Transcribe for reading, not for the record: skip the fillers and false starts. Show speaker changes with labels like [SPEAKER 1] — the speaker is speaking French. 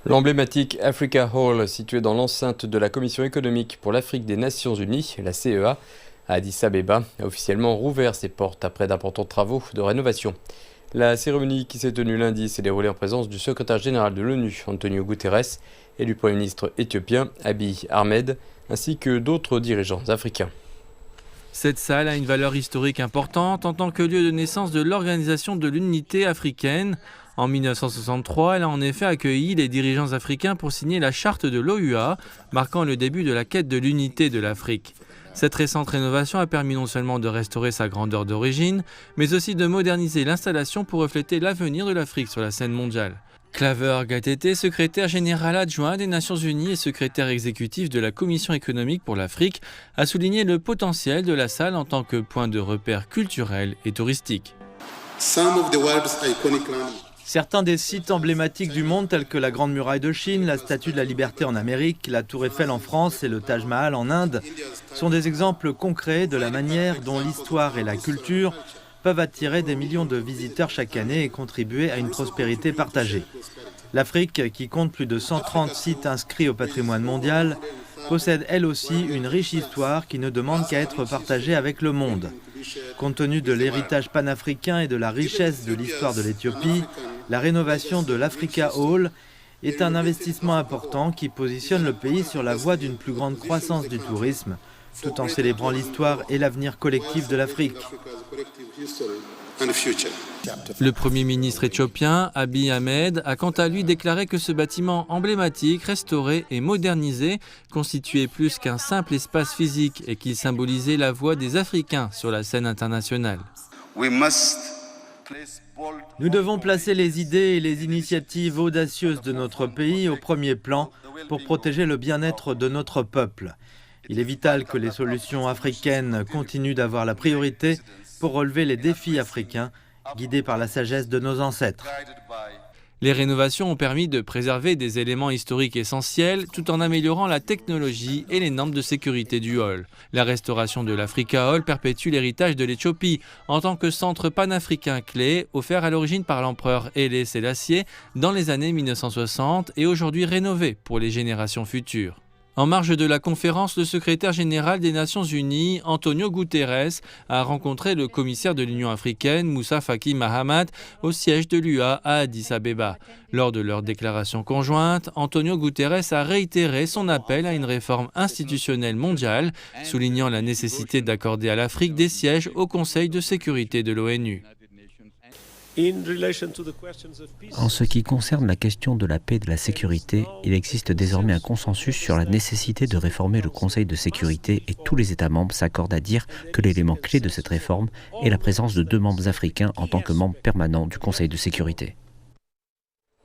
[SPEAKER 1] L'emblématique Africa Hall, située dans l'enceinte de la Commission économique pour l'Afrique des Nations Unies, la CEA, à Addis Abeba, a officiellement rouvert ses portes après d'importants travaux de rénovation. La cérémonie qui s'est tenue lundi s'est déroulée en présence du secrétaire général de l'ONU, Antonio Guterres, et du Premier ministre éthiopien, Abiy Ahmed, ainsi que d'autres dirigeants africains.
[SPEAKER 2] Cette salle a une valeur historique importante en tant que lieu de naissance de l'Organisation de l'Unité africaine. En 1963, elle a en effet accueilli les dirigeants africains pour signer la charte de l'OUA, marquant le début de la quête de l'unité de l'Afrique. Cette récente rénovation a permis non seulement de restaurer sa grandeur d'origine, mais aussi de moderniser l'installation pour refléter l'avenir de l'Afrique sur la scène mondiale. Claver Gatete, secrétaire général adjoint des Nations Unies et secrétaire exécutif de la Commission économique pour l'Afrique, a souligné le potentiel de la salle en tant que point de repère culturel et touristique.
[SPEAKER 3] Certains des sites emblématiques du monde, tels que la Grande Muraille de Chine, la Statue de la Liberté en Amérique, la Tour Eiffel en France et le Taj Mahal en Inde, sont des exemples concrets de la manière dont l'histoire et la culture peuvent attirer des millions de visiteurs chaque année et contribuer à une prospérité partagée. L'Afrique, qui compte plus de 130 sites inscrits au patrimoine mondial, possède elle aussi une riche histoire qui ne demande qu'à être partagée avec le monde. Compte tenu de l'héritage panafricain et de la richesse de l'histoire de l'Éthiopie, la rénovation de l'Africa Hall est un investissement important qui positionne le pays sur la voie d'une plus grande croissance du tourisme, tout en célébrant l'histoire et l'avenir collectif de l'Afrique.
[SPEAKER 2] Le Premier ministre éthiopien, Abiy Ahmed, a quant à lui déclaré que ce bâtiment emblématique, restauré et modernisé, constituait plus qu'un simple espace physique et qu'il symbolisait la voix des Africains sur la scène internationale.
[SPEAKER 3] Nous devons placer les idées et les initiatives audacieuses de notre pays au premier plan pour protéger le bien-être de notre peuple. Il est vital que les solutions africaines continuent d'avoir la priorité pour relever les défis africains, guidés par la sagesse de nos ancêtres.
[SPEAKER 2] Les rénovations ont permis de préserver des éléments historiques essentiels tout en améliorant la technologie et les normes de sécurité du hall. La restauration de l'Africa Hall perpétue l'héritage de l'Éthiopie en tant que centre panafricain clé offert à l'origine par l'empereur Haïlé Sélassié dans les années 1960 et aujourd'hui rénové pour les générations futures. En marge de la conférence, le secrétaire général des Nations Unies, Antonio Guterres, a rencontré le commissaire de l'Union africaine, Moussa Faki Mahamat, au siège de l'UA à Addis Abeba. Lors de leur déclaration conjointe, Antonio Guterres a réitéré son appel à une réforme institutionnelle mondiale, soulignant la nécessité d'accorder à l'Afrique des sièges au Conseil de sécurité de l'ONU.
[SPEAKER 4] En ce qui concerne la question de la paix et de la sécurité, il existe désormais un consensus sur la nécessité de réformer le Conseil de sécurité et tous les États membres s'accordent à dire que l'élément clé de cette réforme est la présence de 2 membres africains en tant que membres permanents du Conseil de sécurité.